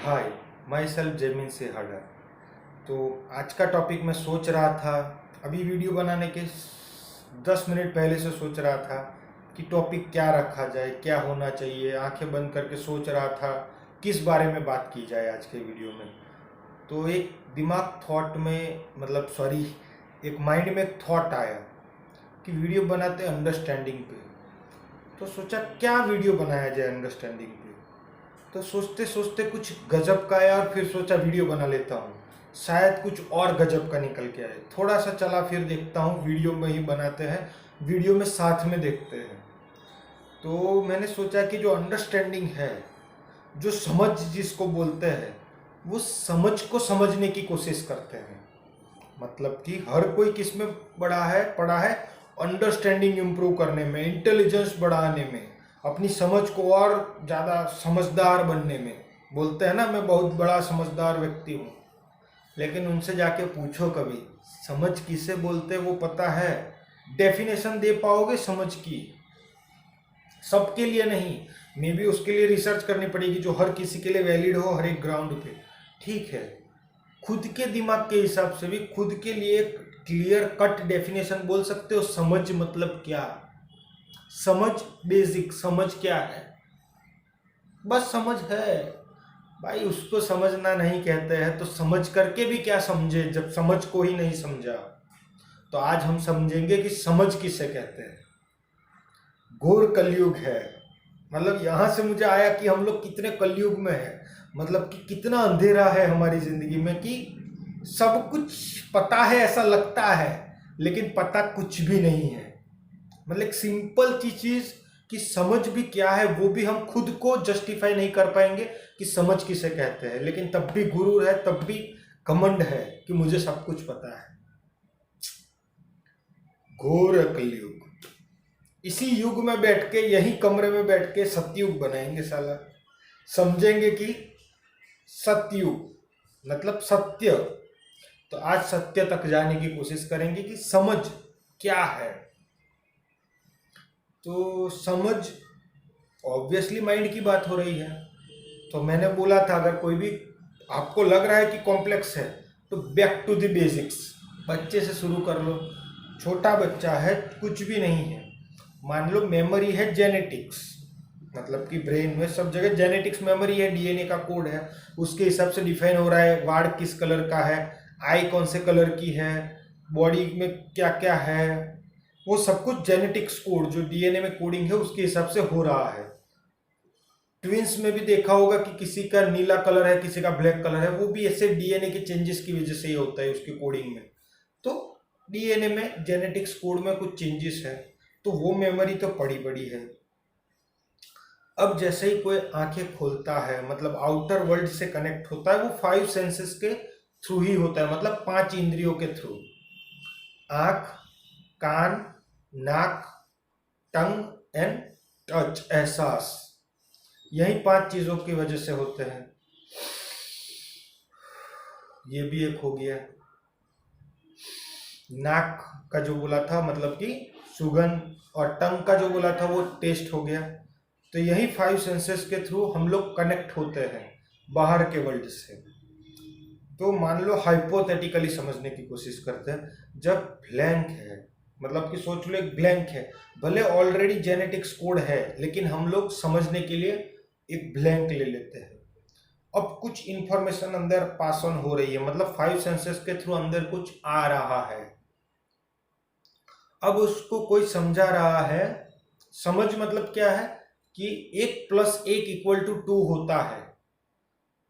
Hi, my self जेमिन से harder. तो आज का टॉपिक मैं सोच रहा था, अभी वीडियो बनाने के 10 मिनट पहले से सोच रहा था कि टॉपिक क्या रखा जाए, क्या होना चाहिए। आंखें बंद करके सोच रहा था किस बारे में बात की जाए आज के वीडियो में। तो एक दिमाग थॉट में एक माइंड में एक थॉट आया कि वीडियो बनाते अंडरस्टैंडिंग पे। तो सोचा क्या वीडियो बनाया जाए अंडरस्टैंडिंग पे। तो सोचते सोचते कुछ गजब का आया और फिर सोचा वीडियो बना लेता हूँ, शायद कुछ और गजब का निकल के आए। थोड़ा सा चला, फिर देखता हूँ वीडियो में ही बनाते हैं, वीडियो में साथ में देखते हैं। तो मैंने सोचा कि जो अंडरस्टैंडिंग है, जो समझ जिसको बोलते हैं, वो समझ को समझने की कोशिश करते हैं। मतलब कि हर कोई किस में पड़ा है अंडरस्टैंडिंग इम्प्रूव करने में, इंटेलिजेंस बढ़ाने में, अपनी समझ को और ज़्यादा समझदार बनने में। बोलते हैं ना, मैं बहुत बड़ा समझदार व्यक्ति हूँ। लेकिन उनसे जाके पूछो कभी समझ किसे बोलते हैं, वो पता है? डेफिनेशन दे पाओगे समझ की? सबके लिए नहीं, मे भी उसके लिए रिसर्च करनी पड़ेगी जो हर किसी के लिए वैलिड हो हर एक ग्राउंड पे। ठीक है, खुद के दिमाग के हिसाब से भी खुद के लिए क्लियर कट डेफिनेशन बोल सकते हो समझ मतलब क्या। समझ, बेसिक समझ क्या है? बस समझ है भाई, उसको समझना नहीं कहते हैं तो समझ करके भी क्या समझे जब समझ को ही नहीं समझा। तो आज हम समझेंगे कि समझ किसे कहते हैं। घोर कलयुग है, मतलब यहां से मुझे आया कि हम लोग कितने कलयुग में है। मतलब कि कितना अंधेरा है हमारी जिंदगी में कि सब कुछ पता है ऐसा लगता है, लेकिन पता कुछ भी नहीं है। मतलब एक सिंपल चीज कि समझ भी क्या है वो भी हम खुद को जस्टिफाई नहीं कर पाएंगे कि समझ किसे कहते हैं। लेकिन तब भी गुरूर है, तब भी घमंड है कि मुझे सब कुछ पता है। घोर कलयुग। इसी युग में बैठ के, यही कमरे में बैठ के सतयुग बनाएंगे साला। समझेंगे कि सतयुग मतलब सत्य। तो आज सत्य तक जाने की कोशिश करेंगे कि समझ क्या है। तो समझ ऑब्वियसली माइंड की बात हो रही है। तो मैंने बोला था अगर कोई भी आपको लग रहा है कि कॉम्प्लेक्स है तो बैक टू द बेसिक्स, बच्चे से शुरू कर लो। छोटा बच्चा है, कुछ भी नहीं है। मान लो मेमोरी है जेनेटिक्स, मतलब कि ब्रेन में सब जगह जेनेटिक्स मेमोरी है, डीएनए का कोड है, उसके हिसाब से डिफाइन हो रहा है वाड़ किस कलर का है, आई कौन से कलर की है, बॉडी में क्या क्या है। वो सब कुछ जेनेटिक्स कोड जो डीएनए में कोडिंग है उसके हिसाब से हो रहा है। ट्विंस में भी देखा होगा कि किसी का नीला कलर है, किसी का ब्लैक कलर है, वो भी ऐसे डीएनए के चेंजेस की वजह से ही होता है उसकी कोडिंग में। तो डीएनए में जेनेटिक्स कोड में कुछ चेंजेस है, तो वो मेमोरी तो पड़ी पड़ी है। अब जैसे ही कोई आंखें खोलता है, मतलब आउटर वर्ल्ड से कनेक्ट होता है, वो 5 सेंसेस के थ्रू ही होता है, मतलब 5 इंद्रियों के थ्रू। आंख, कान, नाक, टंग एंड टच, एहसास। यही 5 चीजों की वजह से होते हैं। ये भी एक हो गया। नाक का जो बोला था मतलब कि सुगंध, और टंग का जो बोला था वो टेस्ट हो गया। तो यही 5 सेंसेस के थ्रू हम लोग कनेक्ट होते हैं बाहर के वर्ल्ड से। तो मान लो हाइपोथेटिकली समझने की कोशिश करते हैं, जब ब्लैंक है, मतलब कि सोच लो एक ब्लैंक है, भले ऑलरेडी जेनेटिक्स कोड है, लेकिन हम लोग समझने के लिए एक ब्लैंक ले लेते हैं। अब कुछ इंफॉर्मेशन अंदर पास ऑन हो रही है, मतलब 5 सेंसेस के थ्रू अंदर कुछ आ रहा है। अब उसको कोई समझा रहा है। समझ मतलब क्या है कि 1+1=2 होता है।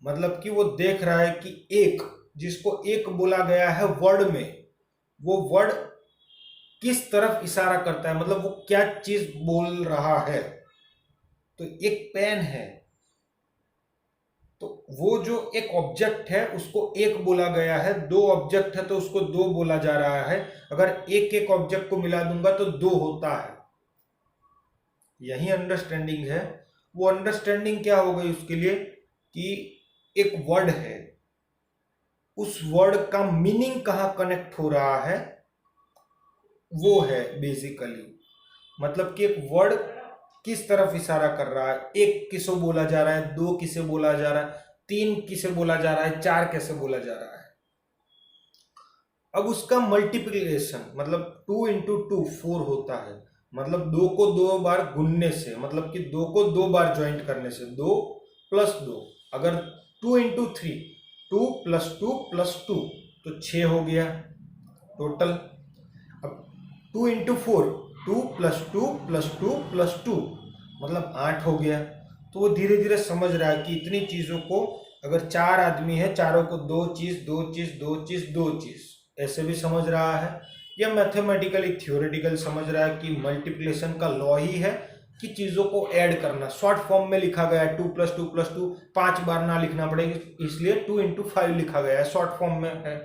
मतलब कि वो देख रहा है कि एक, जिसको एक बोला गया है वर्ड में, वो वर्ड किस तरफ इशारा करता है, मतलब वो क्या चीज बोल रहा है। तो एक पेन है, तो वो जो एक ऑब्जेक्ट है उसको एक बोला गया है, दो ऑब्जेक्ट है तो उसको दो बोला जा रहा है। अगर एक एक ऑब्जेक्ट को मिला दूंगा तो दो होता है। यही अंडरस्टैंडिंग है। वो अंडरस्टैंडिंग क्या हो गई उसके लिए कि एक वर्ड है, उस वर्ड का मीनिंग कहां कनेक्ट हो रहा है, वो है बेसिकली। मतलब कि एक वर्ड किस तरफ इशारा कर रहा है, एक किसो बोला जा रहा है, दो किसे बोला जा रहा है, 3 किसे बोला जा रहा है, 4 कैसे बोला जा रहा है। अब उसका मल्टीप्लिकेशन मतलब 2 इंटू 2 4 होता है, मतलब 2 को 2 बार गुनने से, मतलब कि 2 को 2 बार ज्वाइंट करने से 2 प्लस 2, अगर 2 इंटू 3 2 प्लस 2 प्लस 2 तो 6 हो गया टोटल। अब 2 इंटू 4 2 प्लस 2 प्लस 2 प्लस 2 मतलब 8 हो गया। तो वो धीरे धीरे समझ रहा है कि इतनी चीज़ों को, अगर 4 आदमी है, चारों को 2 चीज़ 2 चीज़ 2 चीज़ 2 चीज़ ऐसे भी समझ रहा है, या मैथमेटिकली थियोरेटिकल समझ रहा है कि मल्टीप्लिकेशन का लॉ ही है कि चीज़ों को ऐड करना। शॉर्ट फॉर्म में लिखा गया है 2 प्लस 2 प्लस 2, 5 बार ना लिखना पड़ेगा, इसलिए 2 इंटू 5 लिखा गया है, शॉर्ट फॉर्म में है।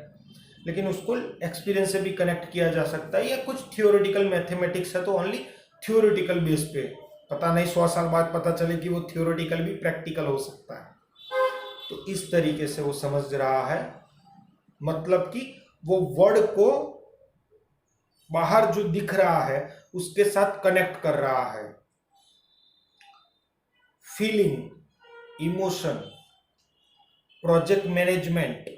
लेकिन उसको एक्सपीरियंस से भी कनेक्ट किया जा सकता है, या कुछ थियोरेटिकल मैथमेटिक्स है तो ओनली थियोरेटिकल बेस पे, पता नहीं 100 साल बाद पता चले कि वो थियोरेटिकल भी प्रैक्टिकल हो सकता है। तो इस तरीके से वो समझ रहा है, मतलब कि वो वर्ड को बाहर जो दिख रहा है उसके साथ कनेक्ट कर रहा है। Feeling, emotion, project management,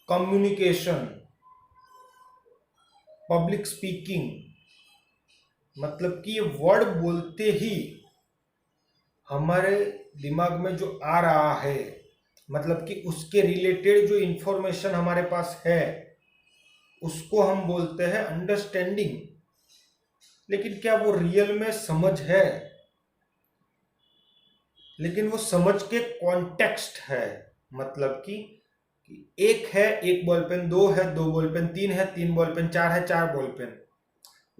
communication, public speaking, मतलब कि ये वर्ड बोलते ही हमारे दिमाग में जो आ रहा है, मतलब कि उसके रिलेटेड जो इंफॉर्मेशन हमारे पास है उसको हम बोलते हैं अंडरस्टैंडिंग। लेकिन क्या वो रियल में समझ है? लेकिन वो समझ के कॉन्टेक्स्ट है, मतलब कि एक है एक बॉल पेन, दो है दो बॉल पेन, तीन है तीन बॉल पेन, चार है चार बॉल पेन,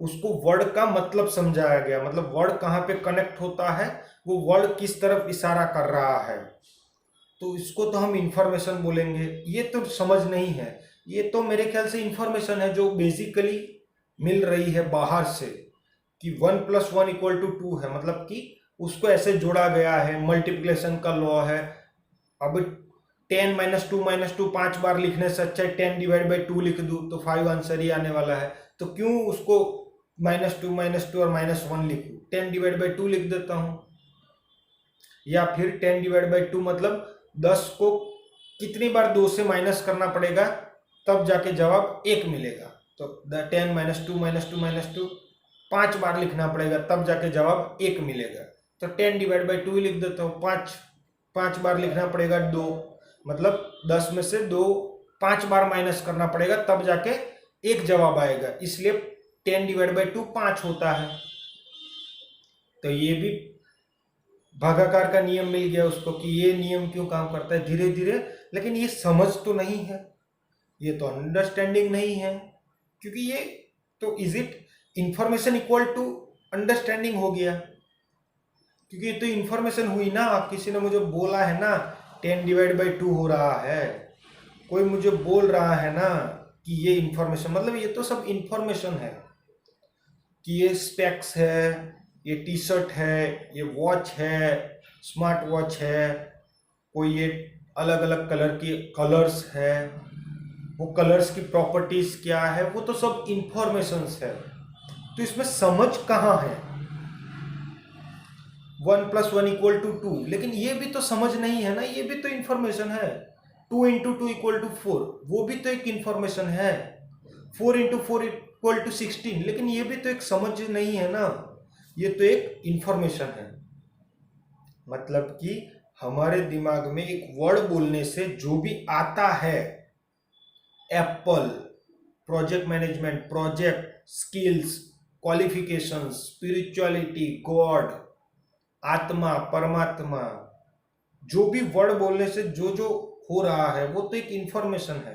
उसको वर्ड का मतलब समझाया गया, मतलब वर्ड कहाँ पे कनेक्ट होता है, वो वर्ड किस तरफ इशारा कर रहा है, तो इसको तो हम इंफॉर्मेशन बोलेंगे। ये तो समझ नहीं है, ये तो मेरे ख्याल से इंफॉर्मेशन है जो बेसिकली मिल रही है बाहर से, कि 1 + 1 = 2 है, मतलब कि उसको ऐसे जोड़ा गया है, मल्टीप्लिकेशन का लॉ है। अब 10 - 2 - 2 5 बार लिखने से अच्छा 10/2 लिख दूं तो 5 आंसर ही आने वाला है, तो क्यों उसको -2 - 2 और -1 लिखूं, 10/2 लिख देता हूं। या फिर 10/2 मतलब 10 को कितनी बार 2 से माइनस करना पड़ेगा तब जाके जवाब 1 मिलेगा, तो 10 - 2 - 2 5 बार लिखना पड़ेगा तब जाके जवाब 1 मिलेगा, तो 10/2 लिख देता हूँ। 5 बार लिखना पड़ेगा 2, मतलब 10 में से 2 5 बार माइनस करना पड़ेगा तब जाके 1 जवाब आएगा, इसलिए 10/2 5 होता है। तो ये भी भागाकार का नियम मिल गया उसको कि ये नियम क्यों काम करता है धीरे धीरे। लेकिन ये समझ तो नहीं है, ये तो अंडरस्टैंडिंग नहीं है, क्योंकि ये तो is it information equal to understanding हो गया, क्योंकि ये तो इंफॉर्मेशन हुई ना, किसी ने मुझे बोला है ना 10/2 हो रहा है, कोई मुझे बोल रहा है ना कि ये इंफॉर्मेशन, मतलब ये तो सब इंफॉर्मेशन है कि ये स्पेक्स है, ये टी शर्ट है, ये वॉच है, स्मार्ट वॉच है, कोई ये अलग अलग कलर की कलर्स है, वो कलर्स की प्रॉपर्टीज क्या है, वो तो सब इंफॉर्मेशंस है। तो इसमें समझ कहाँ है? 1 + 1 = 2, लेकिन ये भी तो समझ नहीं है ना, ये भी तो इंफॉर्मेशन है। 2 × 2 = 4, वो भी तो एक इंफॉर्मेशन है। 4 × 4 = 16, लेकिन ये भी तो एक समझ नहीं है ना, ये तो एक इंफॉर्मेशन है। मतलब कि हमारे दिमाग में एक वर्ड बोलने से जो भी आता है, Apple, project management, project, skills, qualifications, spirituality, God, आत्मा, परमात्मा, जो भी वर्ड बोलने से जो जो हो रहा है वो तो एक इंफॉर्मेशन है।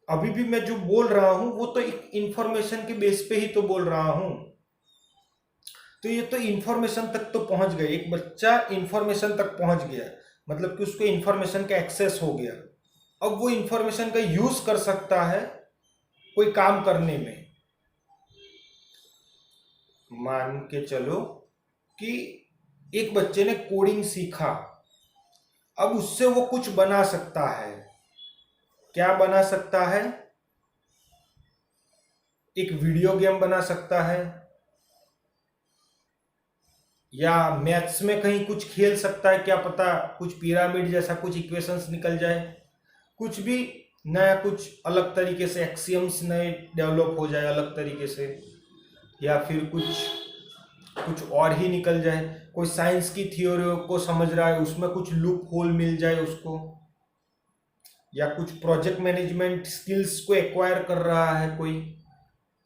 अभी भी मैं जो बोल रहा हूं वो तो एक इंफॉर्मेशन के बेस पे ही तो बोल रहा हूं। तो ये तो इंफॉर्मेशन तक तो पहुंच गए, एक बच्चा इंफॉर्मेशन तक पहुंच गया, मतलब कि उसको इंफॉर्मेशन का एक्सेस हो गया। अब वो इंफॉर्मेशन का यूज कर सकता है कोई काम करने में। मान के चलो कि एक बच्चे ने कोडिंग सीखा, अब उससे वो कुछ बना सकता है। क्या बना सकता है? एक वीडियो गेम बना सकता है, या मैथ्स में कहीं कुछ खेल सकता है, क्या पता कुछ पिरामिड जैसा कुछ इक्वेशंस निकल जाए, कुछ भी नया, कुछ अलग तरीके से एक्सियम्स नए डेवलप हो जाए अलग तरीके से, या फिर कुछ कुछ और ही निकल जाए। कोई साइंस की थ्योरी को समझ रहा है, उसमें कुछ लूप होल मिल जाए उसको, या कुछ प्रोजेक्ट मैनेजमेंट स्किल्स को एक्वायर कर रहा है कोई,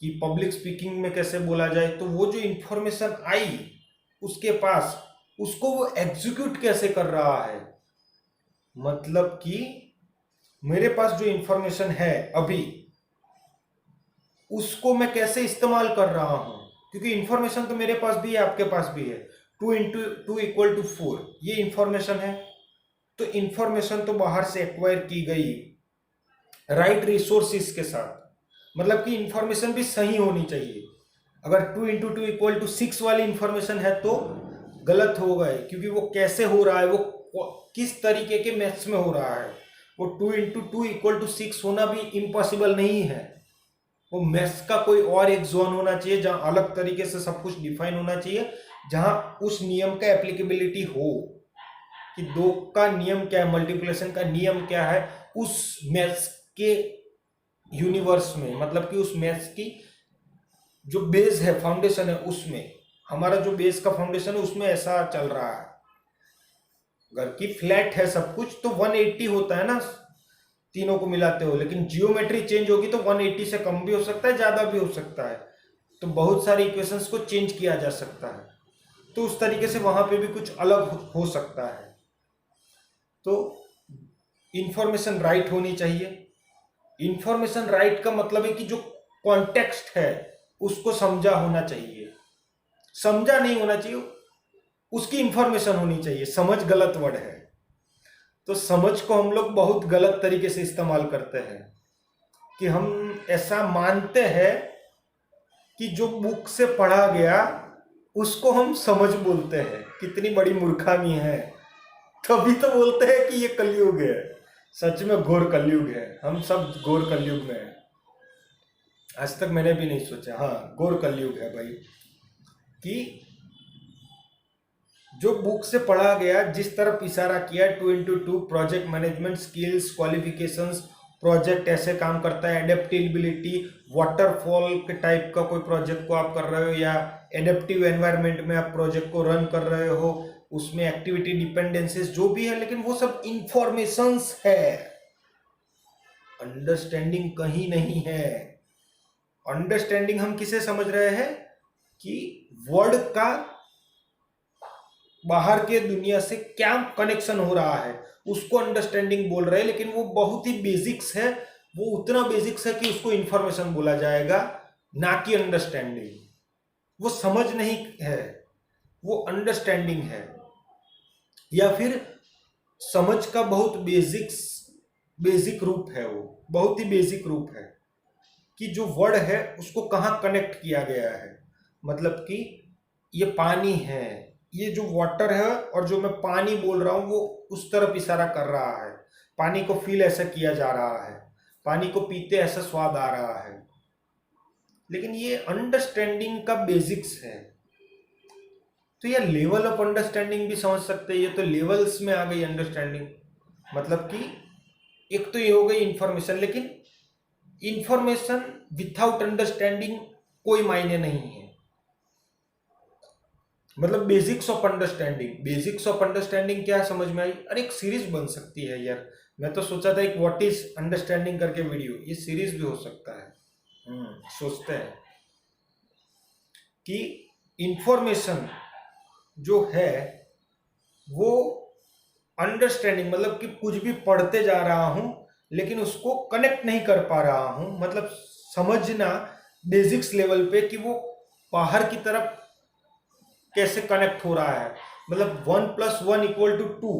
कि पब्लिक स्पीकिंग में कैसे बोला जाए, तो वो जो इंफॉर्मेशन आई उसके पास, उसको वो एग्जीक्यूट कैसे कर रहा है। मतलब कि मेरे पास जो इंफॉर्मेशन है अभी, उसको मैं कैसे इस्तेमाल कर रहा हूं, क्योंकि इंफॉर्मेशन तो मेरे पास भी है, आपके पास भी है। 2 × 2 = 4 ये इंफॉर्मेशन है। तो इंफॉर्मेशन तो बाहर से एक्वायर की गई राइट रिसोर्सिस के साथ, मतलब कि इंफॉर्मेशन भी सही होनी चाहिए। अगर 2 × 2 = 6 वाली इंफॉर्मेशन है तो गलत हो गए, क्योंकि वो कैसे हो रहा है, वो किस तरीके के मैथ्स में हो रहा है। वो 2 × 2 = 6 होना भी इम्पॉसिबल नहीं है। वो मैथ्स का कोई और एक जोन होना चाहिए जहां अलग तरीके से सब कुछ डिफाइन होना चाहिए, जहां उस नियम का एप्लीकेबिलिटी हो कि 2 का नियम क्या है, मल्टीप्लिकेशन का नियम क्या है उस मैथ्स के यूनिवर्स में। मतलब कि उस मैथ्स की जो बेस है, फाउंडेशन है, उसमें हमारा जो बेस का फाउंडेशन है उसमें ऐसा चल रहा है। अगर कि फ्लैट है सब कुछ तो 180 होता है ना, तीनों को मिलाते हो, लेकिन जियोमेट्री चेंज होगी तो 180 से कम भी हो सकता है, ज्यादा भी हो सकता है। तो बहुत सारी इक्वेशंस को चेंज किया जा सकता है, तो उस तरीके से वहां पे भी कुछ अलग हो सकता है। तो इंफॉर्मेशन राइट होनी चाहिए। इंफॉर्मेशन राइट का मतलब है कि जो कॉन्टेक्स्ट है उसको समझा होना चाहिए, समझा नहीं होना चाहिए, उसकी इंफॉर्मेशन होनी चाहिए। समझ गलत वर्ड है, तो समझ को हम लोग बहुत गलत तरीके से इस्तेमाल करते हैं, कि हम ऐसा मानते हैं कि जो बुक से पढ़ा गया उसको हम समझ बोलते हैं। कितनी बड़ी मूर्खामी है। तभी तो बोलते हैं कि ये कलयुग है। सच में घोर कलयुग है, हम सब घोर कलयुग में हैं। आज तक मैंने भी नहीं सोचा, हाँ घोर कलयुग है भाई, कि जो बुक से पढ़ा गया, जिस तरफ इशारा किया 2 × 2 project management skills, qualifications, project ऐसे काम करता है, एडेप्टेबिलिटी, वाटरफॉल के टाइप का कोई प्रोजेक्ट को आप कर रहे हो, या एडेप्टिव एनवायरनमेंट में आप प्रोजेक्ट को रन कर रहे हो, उसमें एक्टिविटी डिपेंडेंसीज जो भी है, लेकिन वो सब इंफॉर्मेशंस है, अंडरस्टैंडिंग कहीं नहीं है। अंडरस्टैंडिंग हम किसे समझ रहे हैं कि वर्ड का बाहर के दुनिया से क्या कनेक्शन हो रहा है, उसको अंडरस्टैंडिंग बोल रहे हैं। लेकिन वो बहुत ही बेसिक्स है, वो उतना बेसिक्स है कि उसको इंफॉर्मेशन बोला जाएगा, ना कि अंडरस्टैंडिंग। वो समझ नहीं है, वो अंडरस्टैंडिंग है, या फिर समझ का बहुत बेसिक रूप है। वो बहुत ही बेसिक रूप है कि जो वर्ड है उसको कहाँ कनेक्ट किया गया है। मतलब कि ये पानी है, ये जो वाटर है और जो मैं पानी बोल रहा हूँ वो उस तरफ इशारा कर रहा है। पानी को फील ऐसा किया जा रहा है, पानी को पीते ऐसा स्वाद आ रहा है। लेकिन ये अंडरस्टैंडिंग का बेसिक्स है। तो ये लेवल ऑफ अंडरस्टैंडिंग भी समझ सकते हैं, ये तो लेवल्स में आ गई अंडरस्टैंडिंग। मतलब कि एक तो ये हो गई इंफॉर्मेशन, लेकिन इंफॉर्मेशन विथआउट अंडरस्टैंडिंग कोई मायने नहीं है। मतलब basics of understanding, basics of understanding क्या समझ में आई? अरे एक सीरीज बन सकती है यार। मैं तो सोचा था एक व्हाट इज अंडरस्टैंडिंग करके वीडियो, ये सीरीज भी हो सकता है। सोचते हैं कि इंफॉर्मेशन जो है वो अंडरस्टैंडिंग, मतलब कि कुछ भी पढ़ते जा रहा हूं लेकिन उसको कनेक्ट नहीं कर पा रहा हूं। मतलब समझना बेसिक्स लेवल पे कि वो बाहर की तरफ कैसे कनेक्ट हो रहा है। मतलब 1+1 = 2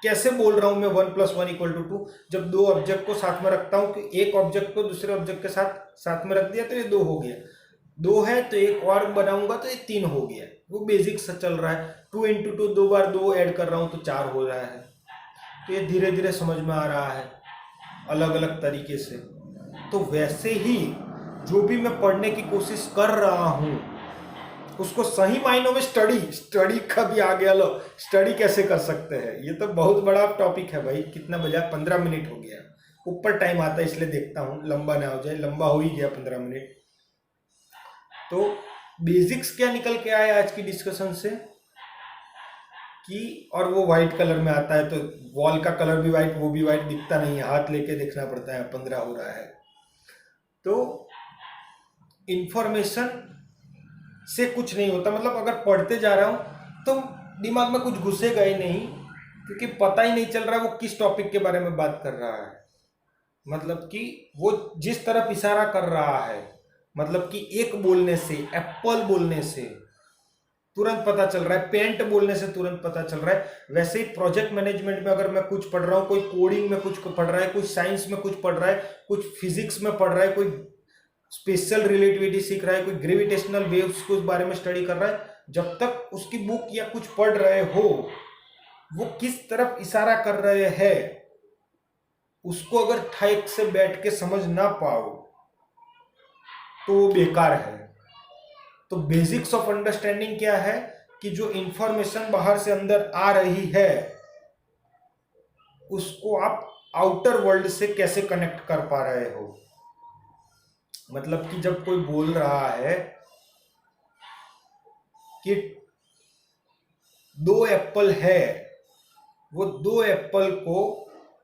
कैसे बोल रहा हूं मैं 1+1 = 2? जब दो ऑब्जेक्ट को साथ में रखता हूं कि एक ऑब्जेक्ट को दूसरे ऑब्जेक्ट के साथ में रख दिया तो ये 2 हो गया, 2 है तो एक और बनाऊंगा तो ये 3 हो गया। वो बेसिक से चल रहा है। 2 × 2 2 बार 2 ऐड कर रहा हूं तो 4 हो रहा है। तो ये धीरे धीरे समझ में आ रहा है अलग अलग तरीके से। तो वैसे ही जो भी मैं पढ़ने की कोशिश कर रहा हूं उसको सही मायनों में स्टडी का भी आ गया। लो स्टडी कैसे कर सकते हैं, ये तो बहुत बड़ा टॉपिक है भाई। कितना बजा, 15 मिनट हो गया, ऊपर टाइम आता है इसलिए देखता हूँ लंबा ना हो जाए। लंबा हो ही गया 15 मिनट। तो बेसिक्स क्या निकल के आया आज की डिस्कशन से कि, और वो व्हाइट कलर में आता है तो वॉल का कलर भी व्हाइट, वो भी व्हाइट दिखता नहीं है, हाथ लेके देखना पड़ता है, 15 हो रहा है। तो इंफॉर्मेशन से कुछ नहीं होता, मतलब अगर पढ़ते जा रहा हूं तो दिमाग में कुछ घुसेगा ही नहीं, क्योंकि पता ही नहीं चल रहा वो किस टॉपिक के बारे में बात कर रहा है। मतलब कि वो जिस तरफ इशारा कर रहा है, मतलब कि एक बोलने से, एप्पल बोलने से तुरंत पता चल रहा है, पेंट बोलने से तुरंत पता चल रहा है। वैसे ही प्रोजेक्ट मैनेजमेंट में अगर मैं कुछ पढ़ रहा हूँ, कोई कोडिंग में कुछ पढ़ रहा है, कुछ साइंस में कुछ पढ़ रहा है, कुछ फिजिक्स में पढ़ रहा है, कोई स्पेशल रिलेटिविटी सीख रहा है, कोई ग्रेविटेशनल वेव्स के बारे में स्टडी कर रहा है, जब तक उसकी बुक या कुछ पढ़ रहे हो, वो किस तरफ इशारा कर रहे हैं उसको अगर ठीक से बैठ के समझ ना पाओ तो वो बेकार है। तो बेसिक्स ऑफ अंडरस्टैंडिंग क्या है कि जो इंफॉर्मेशन बाहर से अंदर आ रही है उसको आप आउटर वर्ल्ड से कैसे कनेक्ट कर पा रहे हो। मतलब कि जब कोई बोल रहा है कि 2 एप्पल है, वो 2 एप्पल को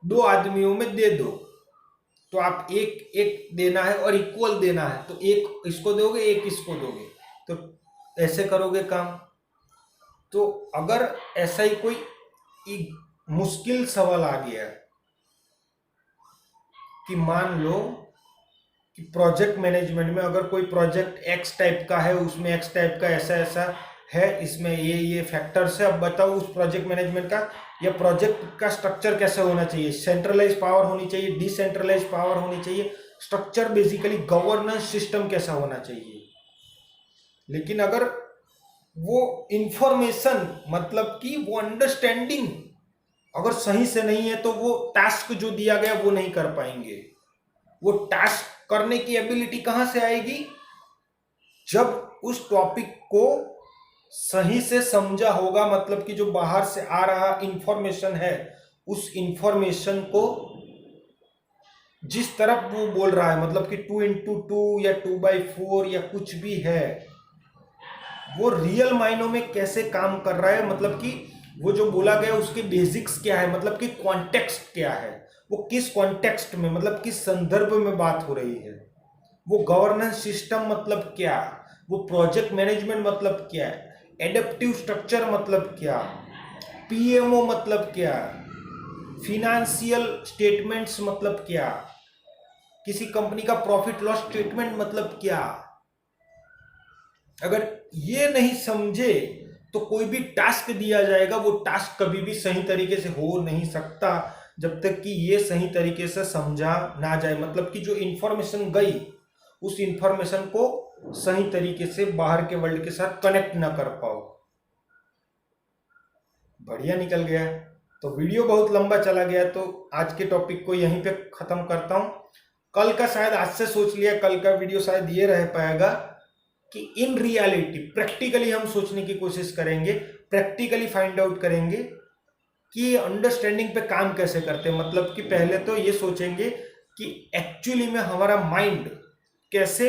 2 आदमियों में दे दो, तो आप एक एक देना है और इक्वल देना है, तो एक इसको दोगे एक इसको दोगे, तो ऐसे करोगे काम। तो अगर ऐसा ही कोई एक मुश्किल सवाल आ गया कि मान लो कि प्रोजेक्ट मैनेजमेंट में अगर कोई प्रोजेक्ट एक्स टाइप का है, उसमें एक्स टाइप का ऐसा ऐसा है, इसमें ये फैक्टर्स है, अब बताओ उस प्रोजेक्ट मैनेजमेंट का या प्रोजेक्ट का स्ट्रक्चर कैसा होना चाहिए। सेंट्रलाइज पावर होनी चाहिए, डिसेंट्रलाइज पावर होनी चाहिए, स्ट्रक्चर बेसिकली गवर्नेंस सिस्टम कैसा होना चाहिए। लेकिन अगर वो इंफॉर्मेशन, मतलब कि वो अंडरस्टैंडिंग अगर सही से नहीं है तो वो टास्क जो दिया गया वो नहीं कर पाएंगे। वो टास्क करने की एबिलिटी कहां से आएगी, जब उस टॉपिक को सही से समझा होगा। मतलब कि जो बाहर से आ रहा इंफॉर्मेशन है, उस इंफॉर्मेशन को जिस तरफ वो बोल रहा है, मतलब कि 2x2 या 2x4 या कुछ भी है, वो रियल मायनों में कैसे काम कर रहा है। मतलब कि वो जो बोला गया उसके बेसिक्स क्या है, मतलब कि कॉन्टेक्स्ट क्या है, वो किस कॉन्टेक्स्ट में, मतलब किस संदर्भ में बात हो रही है। वो गवर्नेंस सिस्टम मतलब क्या, वो प्रोजेक्ट मैनेजमेंट मतलब क्या, एडेप्टिव स्ट्रक्चर मतलब क्या, पीएमओ मतलब क्या, फिनेंशियल स्टेटमेंट्स मतलब क्या, किसी कंपनी का प्रॉफिट लॉस स्टेटमेंट मतलब क्या। अगर ये नहीं समझे तो कोई भी टास्क दिया जाएगा, वो टास्क कभी भी सही तरीके से हो नहीं सकता जब तक कि ये सही तरीके से समझा ना जाए। मतलब कि जो इंफॉर्मेशन गई, उस इंफॉर्मेशन को सही तरीके से बाहर के वर्ल्ड के साथ कनेक्ट ना कर पाओ। बढ़िया निकल गया। तो वीडियो बहुत लंबा चला गया, तो आज के टॉपिक को यहीं पे खत्म करता हूं। कल का शायद, आज से सोच लिया कल का वीडियो शायद ये रह पाएगा कि इन रियलिटी प्रैक्टिकली हम सोचने की कोशिश करेंगे, प्रैक्टिकली फाइंड आउट करेंगे कि अंडरस्टैंडिंग पे काम कैसे करते हैं। मतलब कि पहले तो ये सोचेंगे कि एक्चुअली में हमारा माइंड कैसे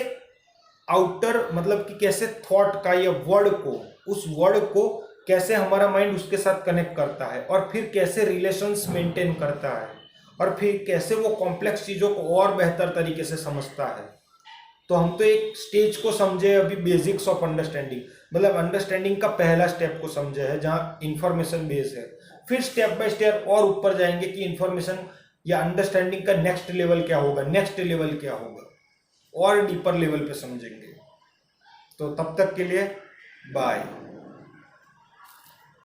आउटर, मतलब कि कैसे थॉट का या वर्ड को, उस वर्ड को कैसे हमारा माइंड उसके साथ कनेक्ट करता है, और फिर कैसे रिलेशंस मेंटेन करता है, और फिर कैसे वो कॉम्प्लेक्स चीज़ों को और बेहतर तरीके से समझता है। तो हम तो एक स्टेज को समझे अभी, बेसिक्स ऑफ अंडरस्टैंडिंग, मतलब अंडरस्टैंडिंग का पहला स्टेप को समझे है जहाँ इंफॉर्मेशन बेस है। फिर स्टेप बाय स्टेप और ऊपर जाएंगे कि इंफॉर्मेशन या अंडरस्टैंडिंग का नेक्स्ट लेवल क्या होगा, नेक्स्ट लेवल क्या होगा, और डीपर लेवल पे समझेंगे। तो तब तक के लिए बाय।